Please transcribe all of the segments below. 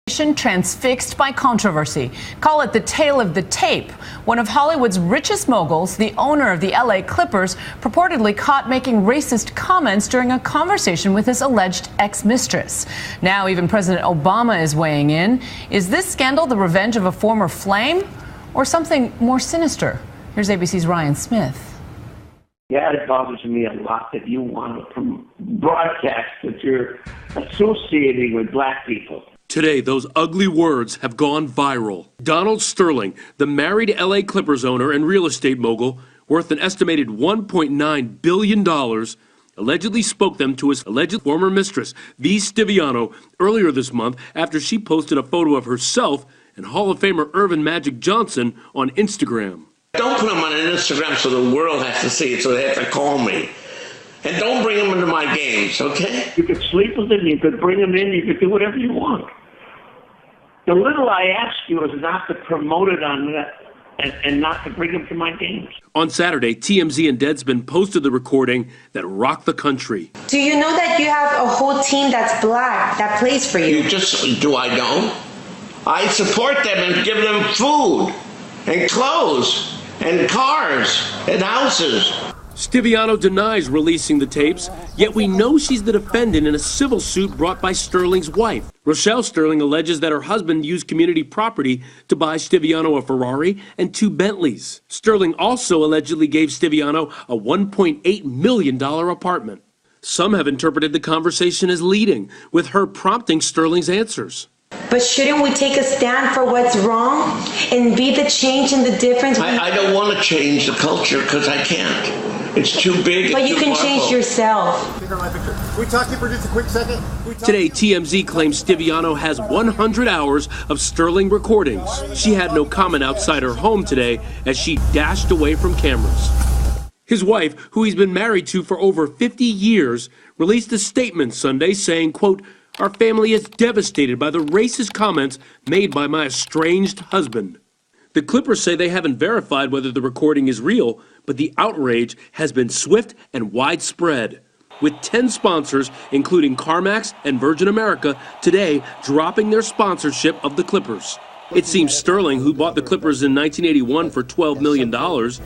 Transfixed by controversy. Call it the tale of the tape. One of Hollywood's richest moguls, the owner of the LA Clippers, purportedly caught making racist comments during a conversation with his alleged ex-mistress. Now even President Obama is weighing in. Is this scandal the revenge of a former flame or something more sinister? Here's ABC's Ryan Smith. Yeah, it bothers me a lot that you want to broadcast that you're associating with black people. Today, those ugly words have gone viral. Donald Sterling, the married LA Clippers owner and real estate mogul, worth an estimated $1.9 billion, allegedly spoke them to his alleged former mistress, V. Stiviano, earlier this month after she posted a photo of herself and Hall of Famer Earvin Magic Johnson on Instagram. Don't put them on Instagram so the world has to see it, so they have to call me. And don't bring them into my games, okay? You could sleep with them, you could bring them in, you could do whatever you want. The little I ask you is not to promote it on that and not to bring them to my games. On Saturday, TMZ and Deadspin posted the recording that rocked the country. Do you know that you have a whole team that's black that plays for you? Do I know? I support them and give them food and clothes and cars and houses. Stiviano denies releasing the tapes, yet we know she's the defendant in a civil suit brought by Sterling's wife. Rochelle Sterling alleges that her husband used community property to buy Stiviano a Ferrari and 2 Bentleys. Sterling also allegedly gave Stiviano a $1.8 million apartment. Some have interpreted the conversation as leading, with her prompting Sterling's answers. But shouldn't we take a stand for what's wrong and be the change and the difference? I don't want to change the culture because I can't. It's too big. But you can change yourself. We talk to you for just a quick second? Today, TMZ claims Stiviano has 100 hours of Sterling recordings. She had no comment outside her home today as she dashed away from cameras. His wife, who he's been married to for over 50 years, released a statement Sunday saying, quote, "Our family is devastated by the racist comments made by my estranged husband." The Clippers say they haven't verified whether the recording is real, but the outrage has been swift and widespread. With 10 sponsors, including CarMax and Virgin America, today dropping their sponsorship of the Clippers. It seems Sterling, who bought the Clippers in 1981 for $12 million,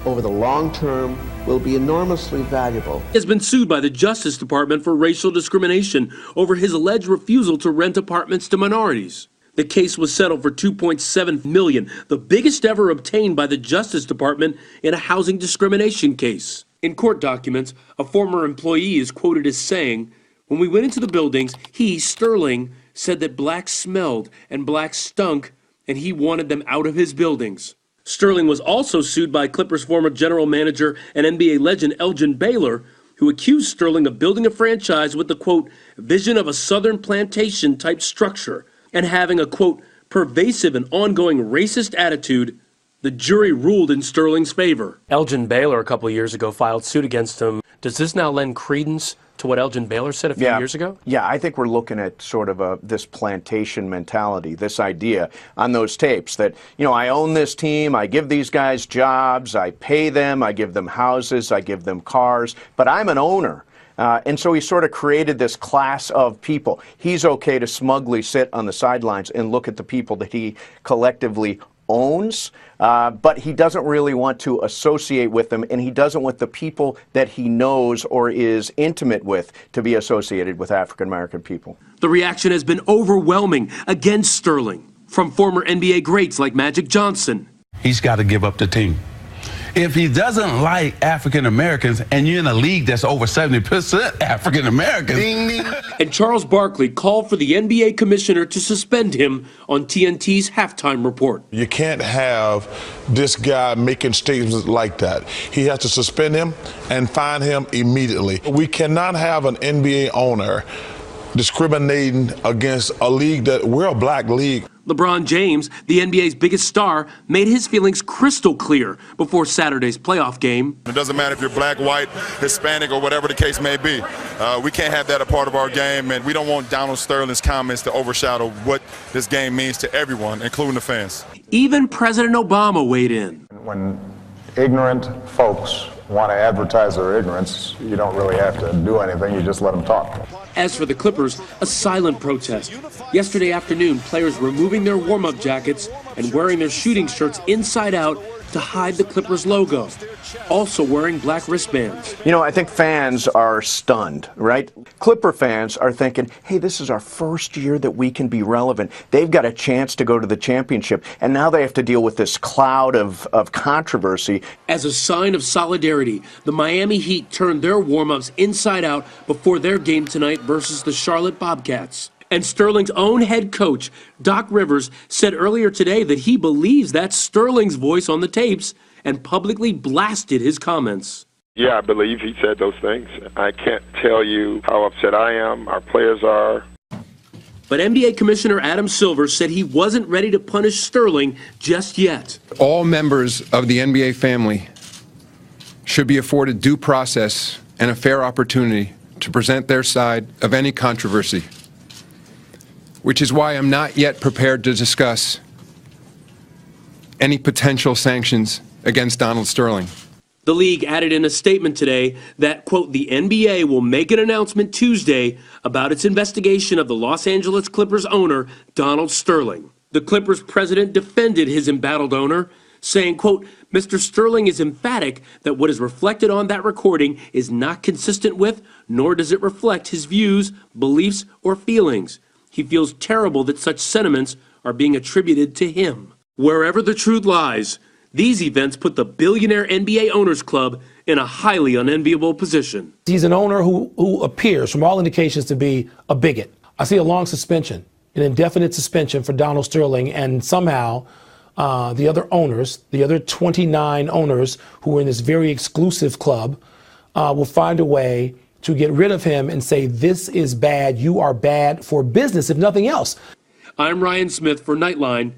over the long term will be enormously valuable, has been sued by the Justice Department for racial discrimination over his alleged refusal to rent apartments to minorities. The case was settled for $2.7 million, the biggest ever obtained by the Justice Department in a housing discrimination case. In court documents, a former employee is quoted as saying, "When we went into the buildings, he, Sterling, said that blacks smelled and blacks stunk, and he wanted them out of his buildings." Sterling was also sued by Clippers former general manager and NBA legend Elgin Baylor, who accused Sterling of building a franchise with the, quote, "vision of a southern plantation type structure," and having a, quote, "pervasive and ongoing racist attitude." The jury ruled in Sterling's favor. Elgin Baylor a couple of years ago filed suit against him. Does this now lend credence to what Elgin Baylor said a few years ago? Yeah, I think we're looking at sort of this plantation mentality, this idea on those tapes that, you know, I own this team, I give these guys jobs, I pay them, I give them houses, I give them cars, but I'm an owner. And so he sort of created this class of people. He's okay to smugly sit on the sidelines and look at the people that he collectively owns, but he doesn't really want to associate with them, and he doesn't want the people that he knows or is intimate with to be associated with African American people. The reaction has been overwhelming against Sterling, from former NBA greats like Magic Johnson. He's got to give up the team. If he doesn't like African Americans, and you're in a league that's over 70% African Americans. Ding, ding. And Charles Barkley called for the NBA commissioner to suspend him on TNT's halftime report. You can't have this guy making statements like that. He has to suspend him and fine him immediately. We cannot have an NBA owner discriminating against a league that we're a black league. LeBron James, the NBA's biggest star, made his feelings crystal clear before Saturday's playoff game. It doesn't matter if you're black, white, Hispanic, or whatever the case may be. We can't have that a part of our game, and we don't want Donald Sterling's comments to overshadow what this game means to everyone, including the fans. Even President Obama weighed in. When ignorant folks want to advertise their ignorance, you don't really have to do anything. You just let them talk. As for the Clippers, a silent protest. Yesterday afternoon, players removing their warm-up jackets and wearing their shooting shirts inside out to hide the Clippers logo. Also wearing black wristbands. You know, I think fans are stunned, right? Clipper fans are thinking, hey, this is our first year that we can be relevant. They've got a chance to go to the championship, and now they have to deal with this cloud of controversy. As a sign of solidarity, the Miami Heat turned their warm-ups inside out before their game tonight versus the Charlotte Bobcats. And Sterling's own head coach, Doc Rivers, said earlier today that he believes that's Sterling's voice on the tapes and publicly blasted his comments. Yeah, I believe he said those things. I can't tell you how upset I am, our players are. But NBA Commissioner Adam Silver said he wasn't ready to punish Sterling just yet. All members of the NBA family should be afforded due process and a fair opportunity to present their side of any controversy, which is why I'm not yet prepared to discuss any potential sanctions against Donald Sterling. The league added in a statement today that, quote, the NBA will make an announcement Tuesday about its investigation of the Los Angeles Clippers owner, Donald Sterling. The Clippers president defended his embattled owner, saying, quote, Mr. Sterling is emphatic that what is reflected on that recording is not consistent with, nor does it reflect his views, beliefs, or feelings. He feels terrible that such sentiments are being attributed to him. Wherever the truth lies, these events put the billionaire NBA Owners Club in a highly unenviable position. He's an owner who appears, from all indications, to be a bigot. I see a long suspension, an indefinite suspension for Donald Sterling, and somehow the other owners, the other 29 owners who are in this very exclusive club, will find a way to get rid of him and say, this is bad, you are bad for business, if nothing else. I'm Ryan Smith for Nightline,